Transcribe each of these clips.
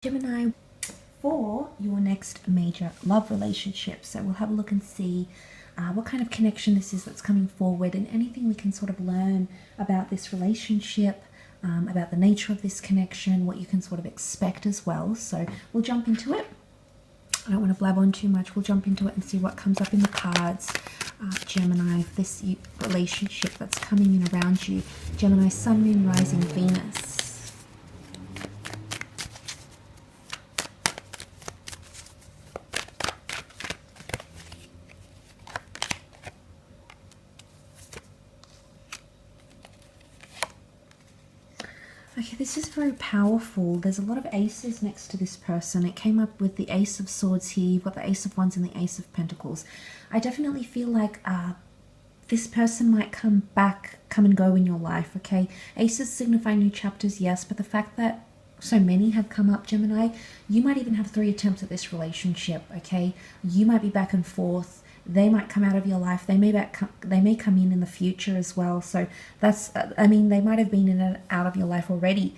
Gemini, for your next major love relationship. So we'll have a look and see what kind of connection this is that's coming forward, and anything we can sort of learn about this relationship, about the nature of this connection, what you can sort of expect as well. So we'll jump into it. I don't want to blab on too much. We'll jump into it and see what comes up in the cards. Gemini, this relationship that's coming in around you. Gemini, Sun, Moon, Rising, Venus. Okay, this is very powerful. There's a lot of aces next to this person. It came up with the Ace of Swords here. You've got the Ace of Wands and the Ace of Pentacles. I definitely feel like this person might come and go in your life, okay? Aces signify new chapters, yes, but the fact that so many have come up, Gemini, you might even have 3 attempts at this relationship, okay? You might be back and forth. They might come out of your life. They may come in the future as well. So that's, I mean, they might have been in and out of your life already.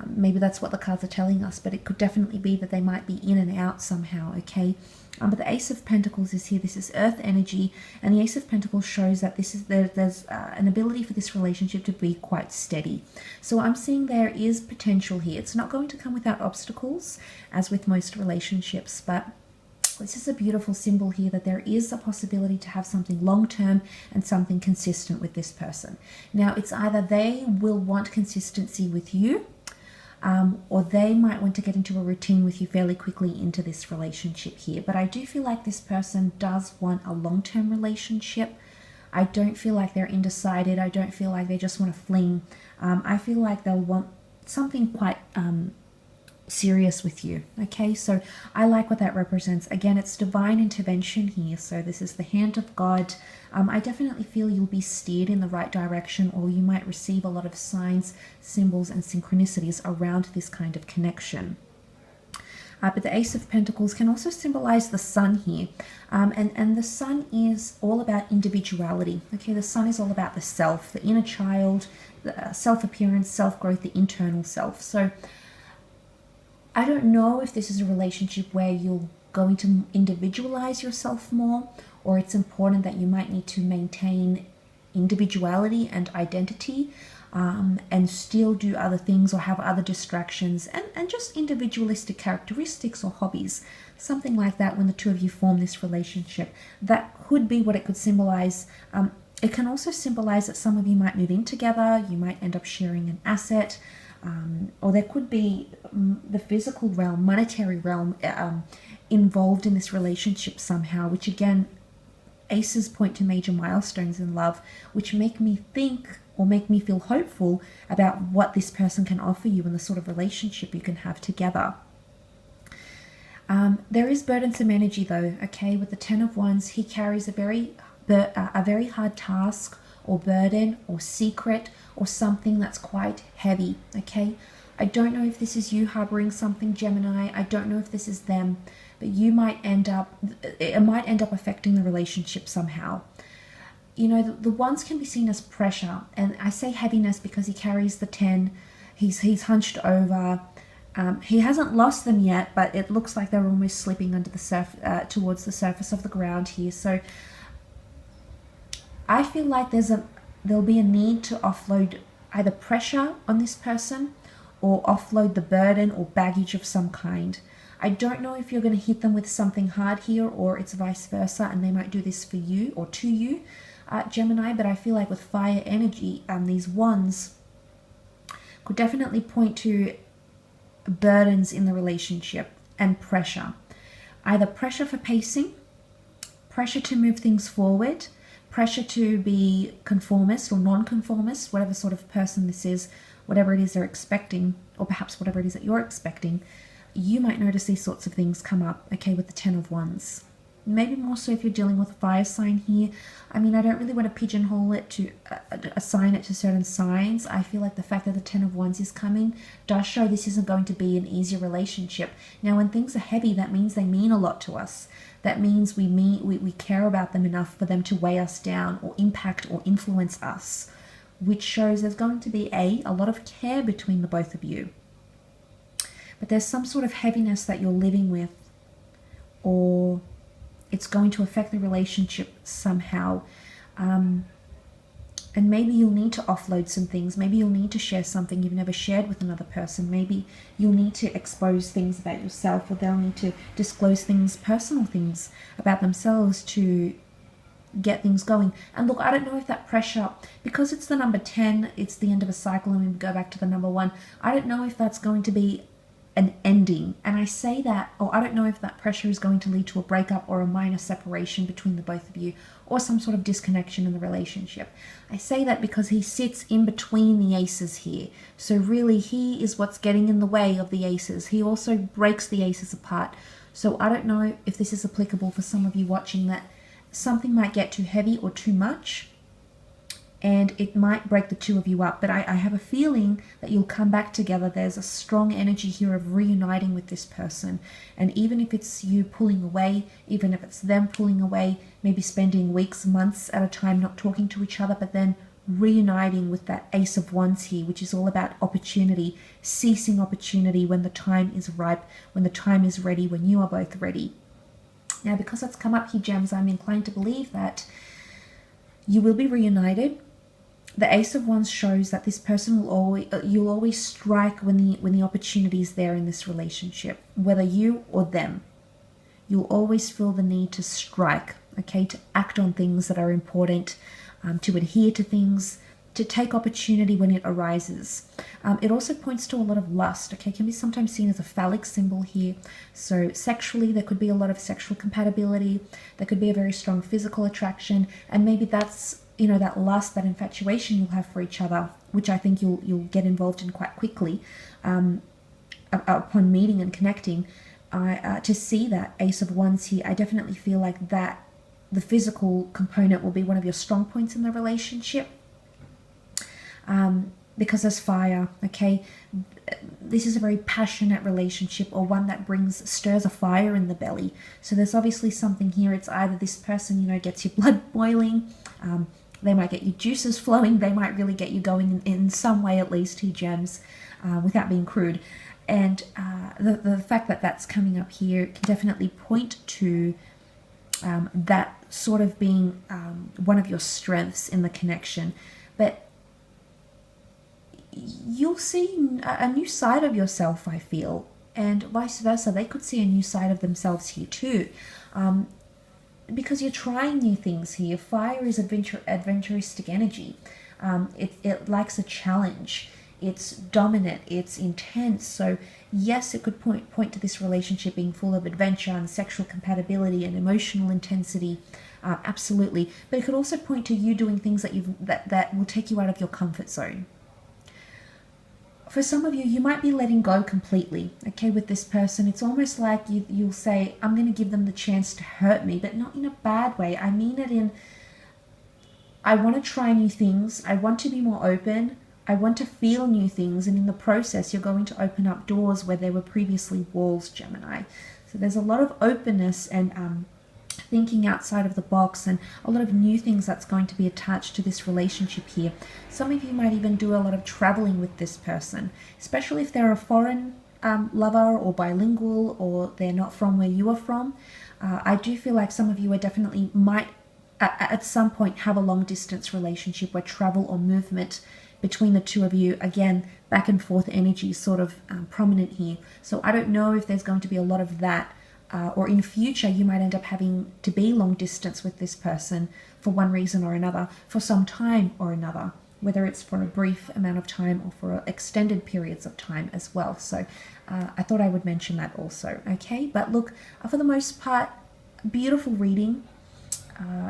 Maybe that's what the cards are telling us, but it could definitely be that they might be in and out somehow, okay? But the Ace of Pentacles is here. This is earth energy, and the Ace of Pentacles shows that there's an ability for this relationship to be quite steady. So I'm seeing there is potential here. It's not going to come without obstacles, as with most relationships, but this is a beautiful symbol here that there is a possibility to have something long-term and something consistent with this person. Now, it's either they will want consistency with you, or they might want to get into a routine with you fairly quickly into this relationship here. But I do feel like this person does want a long-term relationship. I don't feel like they're undecided. I don't feel like they just want to fling. I feel like they'll want something quite serious with you, okay? So I like what that represents. Again, it's divine intervention here, so this is the hand of God. I definitely feel you'll be steered in the right direction, or you might receive a lot of signs, symbols, and synchronicities around this kind of connection. But the Ace of Pentacles can also symbolize the Sun here, and the Sun is all about individuality, okay? The Sun is all about the self, the inner child, the self-appearance, self-growth, the internal self. So I don't know if this is a relationship where you're going to individualize yourself more, or it's important that you might need to maintain individuality and identity, and still do other things or have other distractions and just individualistic characteristics or hobbies, something like that. When the two of you form this relationship, that could be what it could symbolize. It can also symbolize that some of you might move in together, you might end up sharing an asset, or there could be the physical realm, monetary realm involved in this relationship somehow, which again, aces point to major milestones in love, which make me think or make me feel hopeful about what this person can offer you and the sort of relationship you can have together. There is burdensome energy though, okay? With the Ten of Wands, he carries a very hard task or burden or secret or something that's quite heavy, okay? I don't know if this is you harboring something, Gemini. I don't know if this is them, but it might end up affecting the relationship somehow. You know, the Wands can be seen as pressure, and I say heaviness because he carries the 10. He's hunched over. He hasn't lost them yet, but it looks like they're almost slipping under the towards the surface of the ground here. So I feel like there'll be a need to offload either pressure on this person or offload the burden or baggage of some kind. I don't know if you're going to hit them with something hard here, or it's vice versa, and they might do this for you or to you, Gemini. But I feel like with fire energy, these Wands could definitely point to burdens in the relationship and pressure. Either pressure for pacing, pressure to move things forward, pressure to be conformist or non-conformist, whatever sort of person this is, whatever it is they're expecting, or perhaps whatever it is that you're expecting. You might notice these sorts of things come up, okay, with the Ten of Wands. Maybe more so if you're dealing with a fire sign here. I mean, I don't really want to pigeonhole it to assign it to certain signs. I feel like the fact that the Ten of Wands is coming does show this isn't going to be an easy relationship. Now, when things are heavy, that means they mean a lot to us. That means we care about them enough for them to weigh us down or impact or influence us, which shows there's going to be a lot of care between the both of you. but there's some sort of heaviness that you're living with, or it's going to affect the relationship somehow. And maybe you'll need to offload some things. Maybe you'll need to share something you've never shared with another person. Maybe you'll need to expose things about yourself, or they'll need to disclose things, personal things about themselves to get things going. And look, I don't know if that pressure, because it's the number 10, it's the end of a cycle, and we go back to the number 1. I don't know if that's going to be an ending. And I say that, or I don't know if that pressure is going to lead to a breakup or a minor separation between the both of you, or some sort of disconnection in the relationship. I say that because he sits in between the aces here. So really, he is what's getting in the way of the aces. He also breaks the aces apart. So I don't know if this is applicable for some of you watching, that something might get too heavy or too much, and it might break the two of you up. But I have a feeling that you'll come back together. There's a strong energy here of reuniting with this person. And even if it's you pulling away, even if it's them pulling away, maybe spending weeks, months at a time not talking to each other, but then reuniting with that Ace of Wands here, which is all about opportunity, seizing opportunity when the time is ripe, when the time is ready, when you are both ready. Now, because that's come up here, Gems, I'm inclined to believe that you will be reunited. The Ace of Wands shows that this person will always, you'll always strike when the opportunity is there in this relationship, whether you or them. You'll always feel the need to strike, okay, to act on things that are important, to adhere to things, to take opportunity when it arises. It also points to a lot of lust, okay, can be sometimes seen as a phallic symbol here. So sexually, there could be a lot of sexual compatibility, there could be a very strong physical attraction, and maybe that's, you know, that lust, that infatuation you'll have for each other, which I think you'll get involved in quite quickly upon meeting and connecting. To see that Ace of Wands here, I definitely feel like that the physical component will be one of your strong points in the relationship. Because there's fire, okay? This is a very passionate relationship, or one that stirs a fire in the belly. So there's obviously something here. It's either this person, you know, gets your blood boiling, they might get your juices flowing, they might really get you going in some way, at least, here, Gems, without being crude. And the fact that that's coming up here can definitely point to that sort of being one of your strengths in the connection. But you'll see a new side of yourself, I feel, and vice versa. They could see a new side of themselves here too, because you're trying new things here. Fire is adventuristic energy. It likes a challenge. It's dominant. It's intense. So yes, it could point to this relationship being full of adventure and sexual compatibility and emotional intensity. Absolutely. But it could also point to you doing things that will take you out of your comfort zone. For some of you, you might be letting go completely, okay, with this person. It's almost like you'll say, I'm going to give them the chance to hurt me, but not in a bad way. I mean it in, I want to try new things. I want to be more open. I want to feel new things. And in the process, you're going to open up doors where there were previously walls, Gemini. So there's a lot of openness and thinking outside of the box, and a lot of new things that's going to be attached to this relationship here. Some of you might even do a lot of traveling with this person, especially if they're a foreign lover or bilingual, or they're not from where you are from. I do feel like some of you are definitely might at some point have a long distance relationship where travel or movement between the two of you, again, back and forth energy is sort of prominent here. So I don't know if there's going to be a lot of that. Or in future, you might end up having to be long distance with this person for one reason or another, for some time or another, whether it's for a brief amount of time or for extended periods of time as well. So I thought I would mention that also, okay? But look, for the most part, beautiful reading.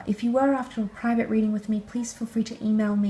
If you were after a private reading with me, please feel free to email me.